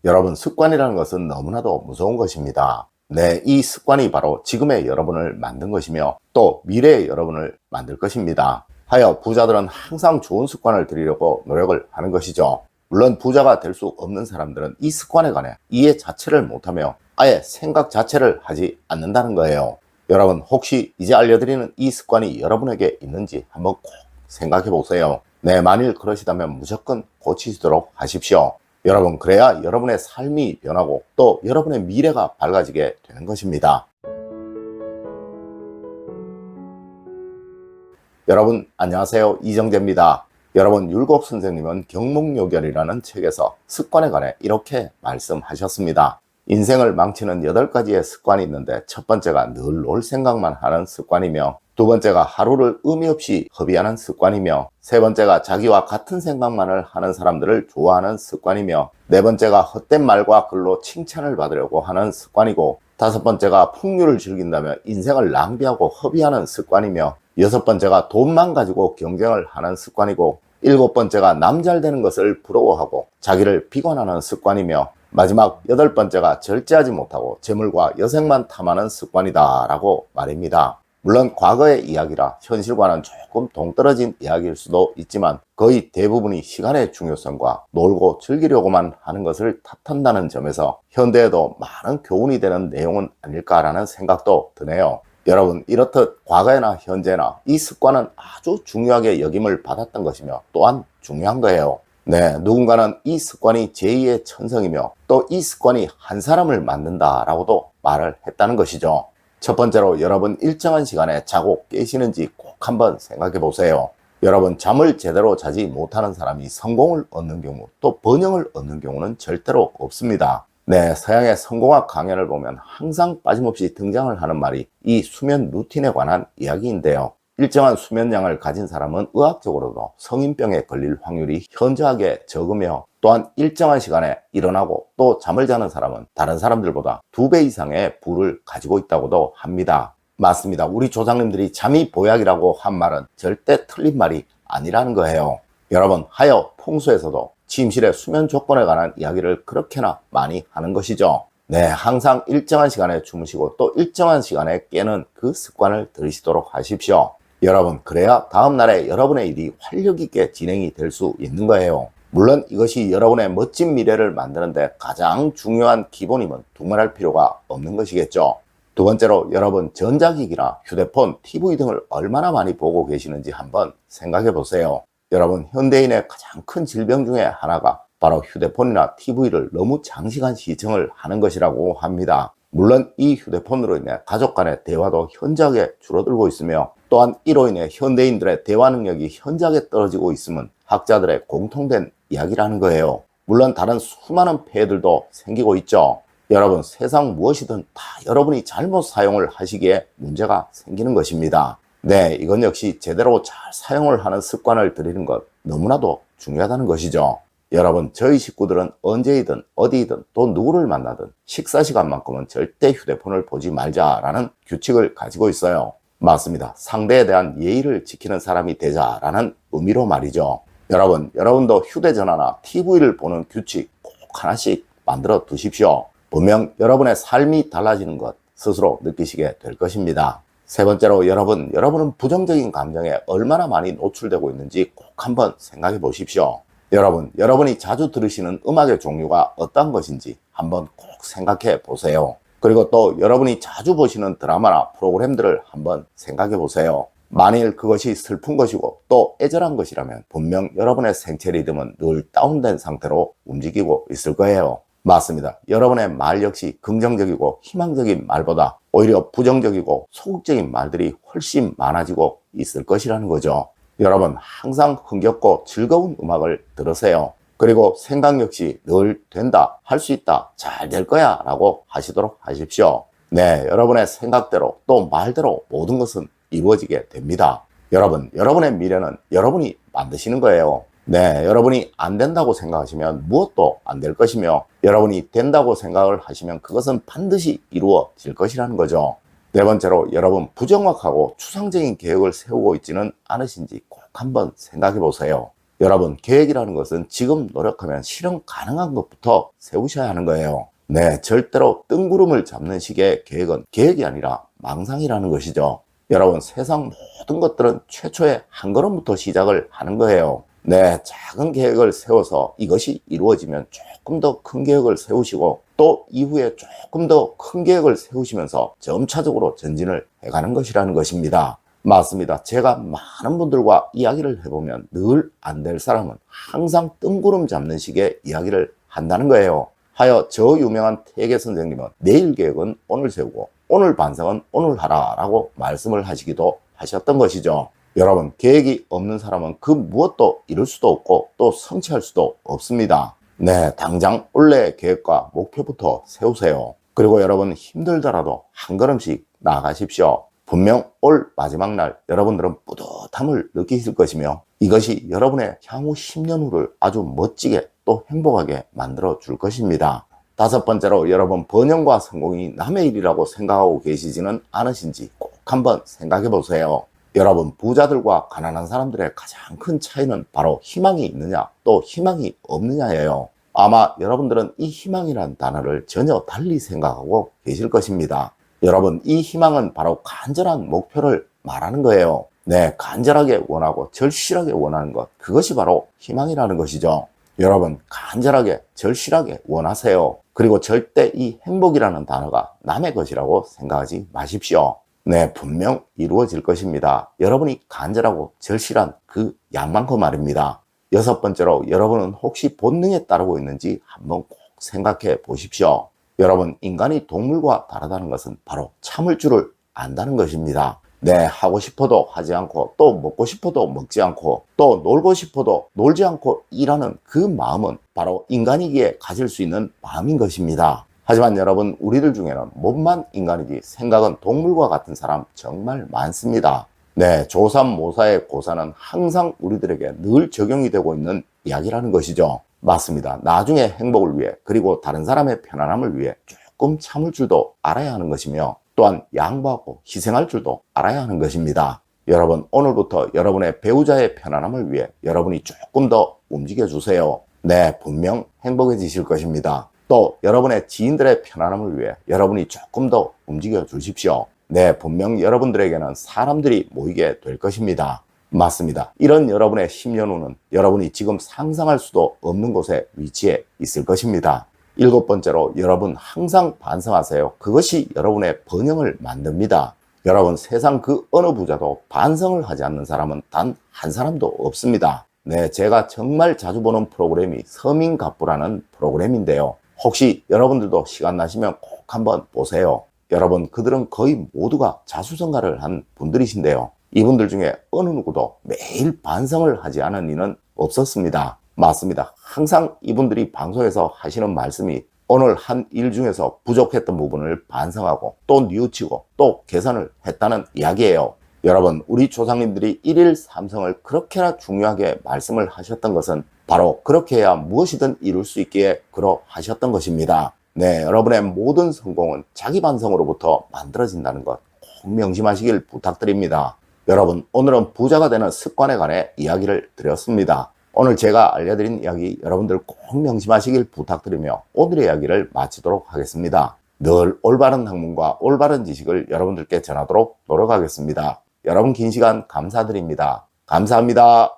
여러분, 습관이라는 것은 너무나도 무서운 것입니다. 네, 이 습관이 바로 지금의 여러분을 만든 것이며 또 미래의 여러분을 만들 것입니다. 하여 부자들은 항상 좋은 습관을 들이려고 노력을 하는 것이죠. 물론 부자가 될 수 없는 사람들은 이 습관에 관해 이해 자체를 못하며 아예 생각 자체를 하지 않는다는 거예요. 여러분, 혹시 이제 알려드리는 이 습관이 여러분에게 있는지 한번 꼭 생각해 보세요. 네, 만일 그러시다면 무조건 고치시도록 하십시오. 여러분, 그래야 여러분의 삶이 변하고 또 여러분의 미래가 밝아지게 되는 것입니다. 여러분, 안녕하세요. 이정재입니다. 여러분, 율곡 선생님은 경목요결이라는 책에서 습관에 관해 이렇게 말씀하셨습니다. 인생을 망치는 8가지의 습관이 있는데 첫 번째가 늘 놀 생각만 하는 습관이며, 두 번째가 하루를 의미 없이 허비하는 습관이며, 세 번째가 자기와 같은 생각만을 하는 사람들을 좋아하는 습관이며, 네 번째가 헛된 말과 글로 칭찬을 받으려고 하는 습관이고, 다섯 번째가 풍류를 즐긴다며 인생을 낭비하고 허비하는 습관이며, 여섯 번째가 돈만 가지고 경쟁을 하는 습관이고, 일곱 번째가 남 잘 되는 것을 부러워하고 자기를 비관하는 습관이며, 마지막 여덟 번째가 절제하지 못하고 재물과 여색만 탐하는 습관이다 라고 말입니다. 물론 과거의 이야기라 현실과는 조금 동떨어진 이야기일 수도 있지만 거의 대부분이 시간의 중요성과 놀고 즐기려고만 하는 것을 탓한다는 점에서 현대에도 많은 교훈이 되는 내용은 아닐까라는 생각도 드네요. 여러분, 이렇듯 과거에나 현재나 이 습관은 아주 중요하게 여김을 받았던 것이며 또한 중요한 거예요. 네, 누군가는 이 습관이 제2의 천성이며 또 이 습관이 한 사람을 만든다라고도 말을 했다는 것이죠. 첫 번째로 여러분, 일정한 시간에 자고 깨시는지 꼭 한번 생각해 보세요. 여러분, 잠을 제대로 자지 못하는 사람이 성공을 얻는 경우 또 번영을 얻는 경우는 절대로 없습니다. 네, 서양의 성공학 강연을 보면 항상 빠짐없이 등장을 하는 말이 이 수면 루틴에 관한 이야기인데요. 일정한 수면량을 가진 사람은 의학적으로도 성인병에 걸릴 확률이 현저하게 적으며, 또한 일정한 시간에 일어나고 또 잠을 자는 사람은 다른 사람들보다 2배 이상의 부를 가지고 있다고도 합니다. 맞습니다. 우리 조상님들이 잠이 보약이라고 한 말은 절대 틀린 말이 아니라는 거예요. 여러분, 하여 풍수에서도 침실의 수면 조건에 관한 이야기를 그렇게나 많이 하는 것이죠. 네, 항상 일정한 시간에 주무시고 또 일정한 시간에 깨는 그 습관을 들이시도록 하십시오. 여러분, 그래야 다음날에 여러분의 일이 활력 있게 진행이 될 수 있는 거예요. 물론 이것이 여러분의 멋진 미래를 만드는데 가장 중요한 기본임은 두말할 필요가 없는 것이겠죠. 두 번째로, 여러분, 전자기기나 휴대폰, TV 등을 얼마나 많이 보고 계시는지 한번 생각해 보세요. 여러분, 현대인의 가장 큰 질병 중에 하나가 바로 휴대폰이나 TV를 너무 장시간 시청을 하는 것이라고 합니다. 물론 이 휴대폰으로 인해 가족 간의 대화도 현저하게 줄어들고 있으며, 또한 이로 인해 현대인들의 대화 능력이 현저하게 떨어지고 있음은 학자들의 공통된 이야기라는 거예요. 물론 다른 수많은 폐해들도 생기고 있죠. 여러분, 세상 무엇이든 다 여러분이 잘못 사용을 하시기에 문제가 생기는 것입니다. 네, 이건 역시 제대로 잘 사용을 하는 습관을 들이는 것 너무나도 중요하다는 것이죠. 여러분, 저희 식구들은 언제이든 어디이든 또 누구를 만나든 식사 시간만큼은 절대 휴대폰을 보지 말자라는 규칙을 가지고 있어요. 맞습니다. 상대에 대한 예의를 지키는 사람이 되자라는 의미로 말이죠. 여러분, 여러분도 휴대전화나 TV를 보는 규칙 꼭 하나씩 만들어 두십시오. 분명 여러분의 삶이 달라지는 것 스스로 느끼시게 될 것입니다. 세 번째로, 여러분은 부정적인 감정에 얼마나 많이 노출되고 있는지 꼭 한번 생각해 보십시오. 여러분이 자주 들으시는 음악의 종류가 어떤 것인지 한번 꼭 생각해 보세요. 그리고 또 여러분이 자주 보시는 드라마나 프로그램들을 한번 생각해 보세요. 만일 그것이 슬픈 것이고 또 애절한 것이라면 분명 여러분의 생체 리듬은 늘 다운된 상태로 움직이고 있을 거예요. 맞습니다. 여러분의 말 역시 긍정적이고 희망적인 말보다 오히려 부정적이고 소극적인 말들이 훨씬 많아지고 있을 것이라는 거죠. 여러분, 항상 흥겹고 즐거운 음악을 들으세요. 그리고 생각 역시 늘 된다, 할 수 있다, 잘 될 거야 라고 하시도록 하십시오. 네, 여러분의 생각대로 또 말대로 모든 것은 이루어지게 됩니다. 여러분의 미래는 여러분이 만드시는 거예요. 네, 여러분이 안 된다고 생각하시면 무엇도 안 될 것이며, 여러분이 된다고 생각을 하시면 그것은 반드시 이루어질 것이라는 거죠. 네 번째로, 여러분, 부정확하고 추상적인 계획을 세우고 있지는 않으신지 꼭 한번 생각해 보세요. 여러분, 계획이라는 것은 지금 노력하면 실현 가능한 것부터 세우셔야 하는 거예요. 네, 절대로 뜬구름을 잡는 식의 계획은 계획이 아니라 망상이라는 것이죠. 여러분, 세상 모든 것들은 최초의 한 걸음부터 시작을 하는 거예요. 네, 작은 계획을 세워서 이것이 이루어지면 조금 더 큰 계획을 세우시고 또 이후에 조금 더 큰 계획을 세우시면서 점차적으로 전진을 해가는 것이라는 것입니다. 맞습니다. 제가 많은 분들과 이야기를 해보면 늘 안 될 사람은 항상 뜬구름 잡는 식의 이야기를 한다는 거예요. 하여 저 유명한 태계 선생님은 내일 계획은 오늘 세우고 오늘 반성은 오늘 하라 라고 말씀을 하시기도 하셨던 것이죠. 여러분, 계획이 없는 사람은 그 무엇도 이룰 수도 없고 또 성취할 수도 없습니다. 네, 당장 올해의 계획과 목표부터 세우세요. 그리고 여러분, 힘들더라도 한 걸음씩 나아가십시오. 분명 올 마지막 날 여러분들은 뿌듯함을 느끼실 것이며 이것이 여러분의 향후 10년 후를 아주 멋지게 또 행복하게 만들어 줄 것입니다. 다섯 번째로, 여러분, 번영과 성공이 남의 일이라고 생각하고 계시지는 않으신지 꼭 한번 생각해 보세요. 여러분, 부자들과 가난한 사람들의 가장 큰 차이는 바로 희망이 있느냐 또 희망이 없느냐예요. 아마 여러분들은 이 희망이라는 단어를 전혀 달리 생각하고 계실 것입니다. 여러분, 이 희망은 바로 간절한 목표를 말하는 거예요. 네, 간절하게 원하고 절실하게 원하는 것, 그것이 바로 희망이라는 것이죠. 여러분, 간절하게 절실하게 원하세요. 그리고 절대 이 행복이라는 단어가 남의 것이라고 생각하지 마십시오. 네, 분명 이루어질 것입니다. 여러분이 간절하고 절실한 그 양만큼 말입니다. 여섯 번째로, 여러분은 혹시 본능에 따르고 있는지 한번 꼭 생각해 보십시오. 여러분, 인간이 동물과 다르다는 것은 바로 참을 줄을 안다는 것입니다. 네, 하고 싶어도 하지 않고 또 먹고 싶어도 먹지 않고 또 놀고 싶어도 놀지 않고 일하는 그 마음은 바로 인간이기에 가질 수 있는 마음인 것입니다. 하지만 여러분, 우리들 중에는 몸만 인간이지 생각은 동물과 같은 사람 정말 많습니다. 네, 조삼모사의 고사는 항상 우리들에게 늘 적용이 되고 있는 이야기라는 것이죠. 맞습니다. 나중에 행복을 위해 그리고 다른 사람의 편안함을 위해 조금 참을 줄도 알아야 하는 것이며 또한 양보하고 희생할 줄도 알아야 하는 것입니다. 여러분, 오늘부터 여러분의 배우자의 편안함을 위해 여러분이 조금 더 움직여 주세요. 네, 분명 행복해지실 것입니다. 또 여러분의 지인들의 편안함을 위해 여러분이 조금 더 움직여 주십시오. 네, 분명 여러분들에게는 사람들이 모이게 될 것입니다. 맞습니다. 이런 여러분의 10년 후는 여러분이 지금 상상할 수도 없는 곳에 위치해 있을 것입니다. 일곱 번째로, 여러분 항상 반성하세요. 그것이 여러분의 번영을 만듭니다. 여러분, 세상 그 어느 부자도 반성을 하지 않는 사람은 단 한 사람도 없습니다. 네, 제가 정말 자주 보는 프로그램이 서민갑부라는 프로그램인데요. 혹시 여러분들도 시간 나시면 꼭 한번 보세요. 여러분, 그들은 거의 모두가 자수성가를 한 분들이신데요. 이분들 중에 어느 누구도 매일 반성을 하지 않은 이는 없었습니다. 맞습니다. 항상 이분들이 방송에서 하시는 말씀이 오늘 한 일 중에서 부족했던 부분을 반성하고 또 뉘우치고 또 개선을 했다는 이야기예요. 여러분, 우리 조상님들이 일일 삼성을 그렇게나 중요하게 말씀을 하셨던 것은 바로 그렇게 해야 무엇이든 이룰 수 있기에 그러하셨던 것입니다. 네, 여러분의 모든 성공은 자기 반성으로부터 만들어진다는 것 꼭 명심하시길 부탁드립니다. 여러분, 오늘은 부자가 되는 습관에 관해 이야기를 드렸습니다. 오늘 제가 알려드린 이야기 여러분들 꼭 명심하시길 부탁드리며 오늘의 이야기를 마치도록 하겠습니다. 늘 올바른 학문과 올바른 지식을 여러분들께 전하도록 노력하겠습니다. 여러분, 긴 시간 감사드립니다. 감사합니다.